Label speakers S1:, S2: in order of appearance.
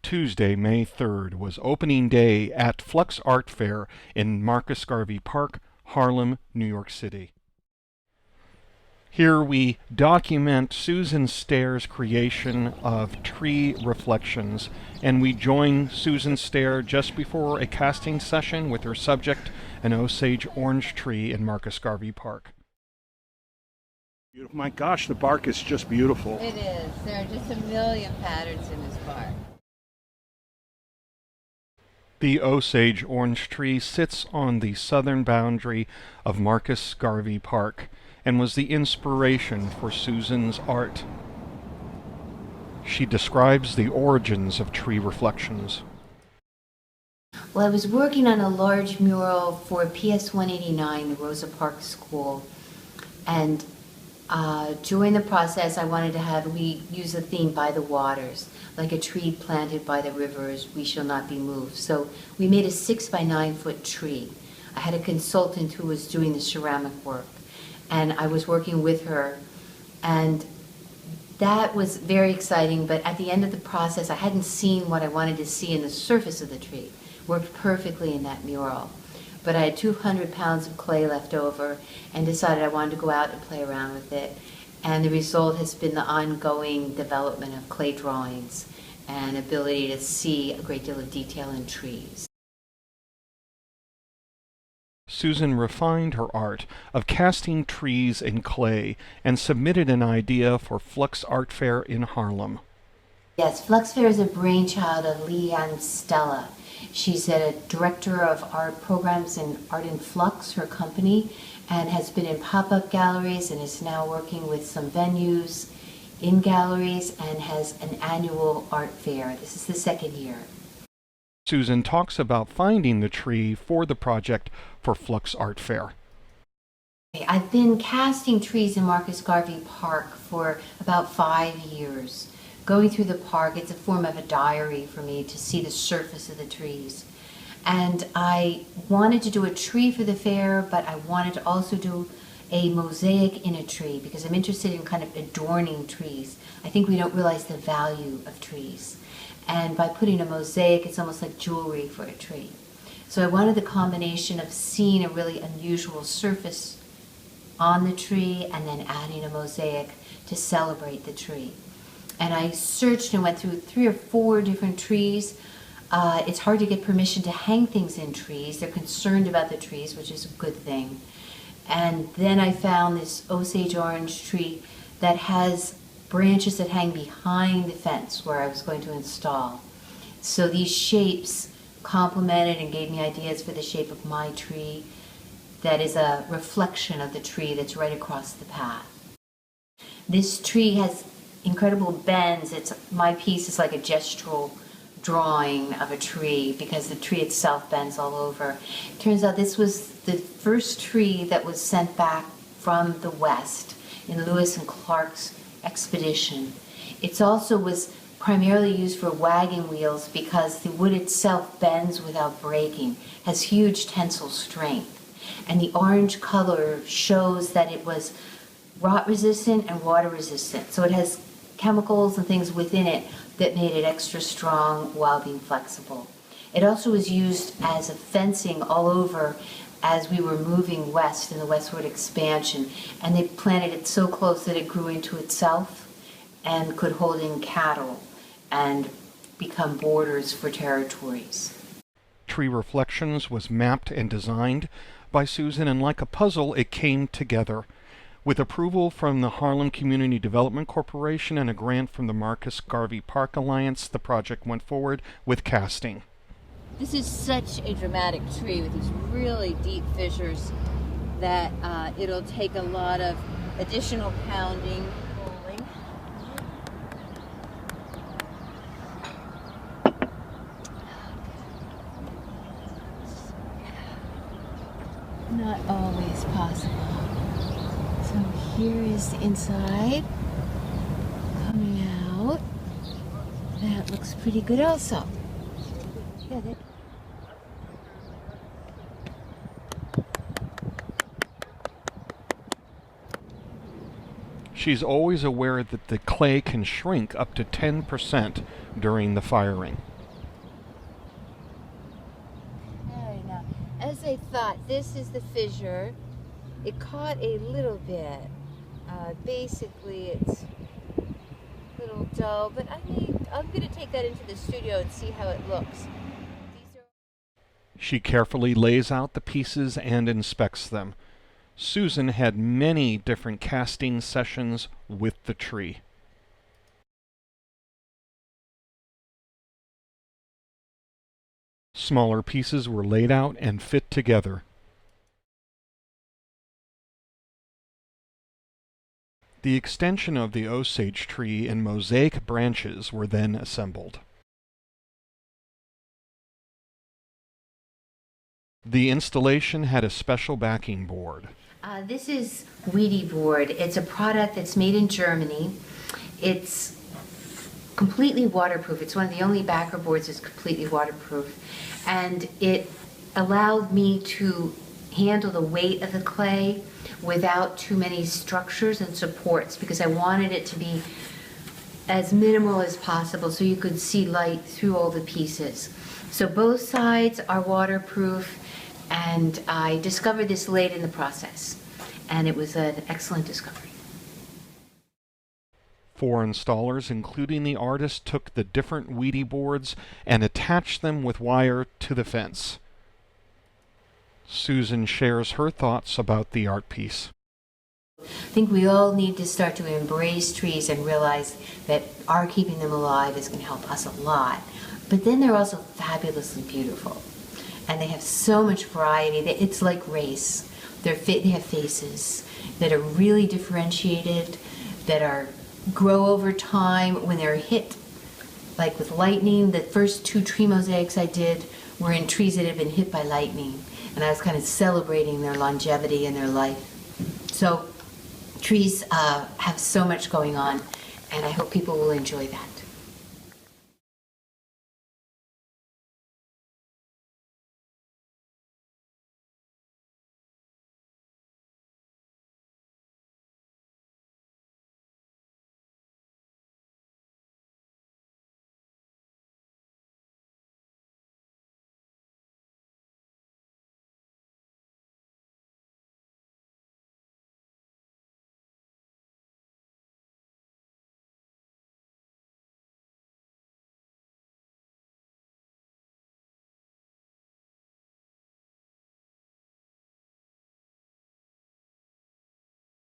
S1: Tuesday, May 3rd, was opening day at Flux Art Fair in Marcus Garvey Park, Harlem, New York City. Here we document Susan Stair's creation of tree reflections, and we join Susan Stair just before a casting session with her subject, an Osage orange tree in Marcus Garvey Park.
S2: My gosh, the bark is just beautiful.
S3: It is. There are just a million patterns in this bark.
S1: The Osage orange tree sits on the southern boundary of Marcus Garvey Park and was the inspiration for Susan's art. She describes the origins of tree reflections.
S4: Well, I was working on a large mural for PS 189, the Rosa Parks School, and during the process, we use the theme by the waters, like a tree planted by the rivers, we shall not be moved. So we made a 6 by 9 foot tree. I had a consultant who was doing the ceramic work, and I was working with her, and that was very exciting. But at the end of the process, I hadn't seen what I wanted to see in the surface of the tree. Worked perfectly in that mural. But I had 200 pounds of clay left over and decided I wanted to go out and play around with it. And the result has been the ongoing development of clay drawings and ability to see a great deal of detail in trees.
S1: Susan refined her art of casting trees in clay and submitted an idea for Flux Art Fair in Harlem.
S4: Yes, Flux Fair is a brainchild of Leanne Stella. She's a director of art programs in Art in Flux, her company, and has been in pop-up galleries and is now working with some venues in galleries and has an annual art fair. This is the second year.
S1: Susan talks about finding the tree for the project for Flux Art Fair.
S4: I've been casting trees in Marcus Garvey Park for about 5 years. Going through the park, it's a form of a diary for me to see the surface of the trees. And I wanted to do a tree for the fair, but I wanted to also do a mosaic in a tree because I'm interested in kind of adorning trees. I think we don't realize the value of trees. And by putting a mosaic, it's almost like jewelry for a tree. So I wanted the combination of seeing a really unusual surface on the tree and then adding a mosaic to celebrate the tree. And I searched and went through 3 or 4 different trees. It's hard to get permission to hang things in trees. They're concerned about the trees, which is a good thing. And then I found this Osage orange tree that has branches that hang behind the fence where I was going to install. So these shapes complemented and gave me ideas for the shape of my tree that is a reflection of the tree that's right across the path. This tree has incredible bends. My piece is like a gestural drawing of a tree because the tree itself bends all over. It turns out this was the first tree that was sent back from the West in Lewis and Clark's expedition. It also was primarily used for wagon wheels because the wood itself bends without breaking, has huge tensile strength. And the orange color shows that it was rot resistant and water resistant. So it has chemicals and things within it that made it extra strong while being flexible. It also was used as a fencing all over as we were moving west in the westward expansion, and they planted it so close that it grew into itself and could hold in cattle and become borders for territories.
S1: Tree Reflections was mapped and designed by Susan, and like a puzzle, it came together. With approval from the Harlem Community Development Corporation and a grant from the Marcus Garvey Park Alliance, the project went forward with casting.
S3: This is such a dramatic tree with these really deep fissures that it'll take a lot of additional pounding, pulling. Not always possible. So here is the inside coming out. That looks pretty good also. Yeah,
S1: She's always aware that the clay can shrink up to 10% during the firing.
S3: thought, this is the fissure. It caught a little bit. Basically, it's a little dull, but I mean, I'm going to take that into the studio and see how it looks.
S1: She carefully lays out the pieces and inspects them. Susan had many different casting sessions with the tree. Smaller pieces were laid out and fit together. The extension of the Osage tree and mosaic branches were then assembled. The installation had a special backing board.
S4: This is Weedy board. It's a product that's made in Germany. It's completely waterproof. It's one of the only backer boards that's completely waterproof. And it allowed me to handle the weight of the clay without too many structures and supports, because I wanted it to be as minimal as possible so you could see light through all the pieces. So both sides are waterproof, and I discovered this late in the process, and it was an excellent discovery.
S1: 4 installers, including the artist, took the different Weedy boards and attached them with wire to the fence. Susan shares her thoughts about the art piece.
S4: I think we all need to start to embrace trees and realize that our keeping them alive is going to help us a lot. But then they're also fabulously beautiful. And they have so much variety that it's like race. They have faces that are really differentiated, that grow over time when they're hit. Like with lightning, the first 2 tree mosaics I did were in trees that had been hit by lightning. And I was kind of celebrating their longevity and their life. So trees have so much going on, and I hope people will enjoy that.